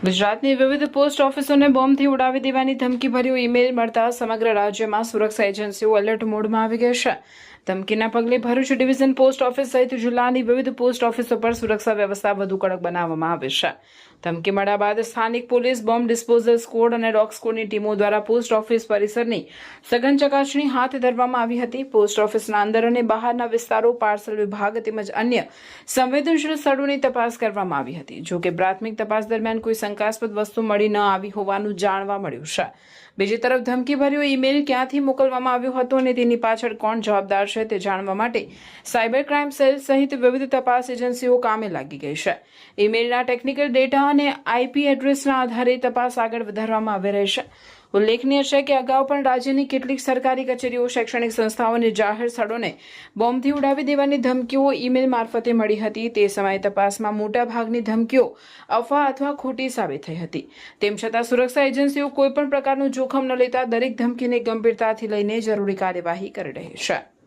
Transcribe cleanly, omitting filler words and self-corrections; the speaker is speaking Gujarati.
ગુજરાતની વિવિધ પોસ્ટ ઓફિસોને બોમ્બથી ઉડાવી દેવાની ધમકીભર્યો ઈમેલ મળતા સમગ્ર રાજ્યમાં સુરક્ષા એજન્સીઓ એલર્ટ મોડમાં આવી ગઈ છે. ધમકીના પગલે ભરૂચ ડિવિઝન પોસ્ટ ઓફિસ સહિત જિલ્લાની વિવિધ પોસ્ટ ઓફિસો પર સુરક્ષા વ્યવસ્થા વધુ કડક બનાવવામાં આવી છે. ધમકી મળ્યા બાદ સ્થાનિક પોલીસ, બોમ્બ ડિસ્પોઝલ સ્ક્વોડ અને ડોગ સ્ક્વોડની ટીમો દ્વારા પોસ્ટ ઓફિસ પરિસરની સઘન ચકાસણી હાથ ધરવામાં આવી હતી. પોસ્ટ ઓફિસના અંદર અને બહારના વિસ્તારો, પાર્સલ વિભાગ તેમજ અન્ય સંવેદનશીલ સ્થળોની તપાસ કરવામાં આવી હતી. જો કે પ્રાથમિક તપાસ દરમિયાન કોઈ શંકાસ્પદ વસ્તુ મળી ન આવી હોવાનું જાણવા મળ્યું છે. બીજી તરફ ધમકીભર્યો ઈમેલ ક્યાંથી મોકલવામાં આવ્યો હતો અને તેની પાછળ કોણ જવાબદાર છે તે જાણવા માટે સાયબર ક્રાઇમ સેલ સહિત વિવિધ તપાસ એજન્સીઓ કામે લાગી ગઈ છે. ઈમેલના ટેકનિકલ ડેટા અને આઈપી એડ્રેસના આધારે તપાસ આગળ વધારવામાં આવી રહી છે. ઉલ્લેખનીય છે કે અગાઉ પણ રાજ્યની કેટલીક સરકારી કચેરીઓ, શૈક્ષણિક સંસ્થાઓ અને જાહેર સ્થળોને બોમ્બથી ઉડાવી દેવાની ધમકીઓ ઈમેલ મારફતે મળી હતી. તે સમયે તપાસમાં મોટાભાગની ધમકીઓ અફવા અથવા ખોટી સાબિત થઈ હતી. તેમ છતાં સુરક્ષા એજન્સીઓ કોઈપણ પ્રકારનું જોખમ ન લેતા દરેક ધમકીને ગંભીરતાથી લઈને જરૂરી કાર્યવાહી કરી રહી છે.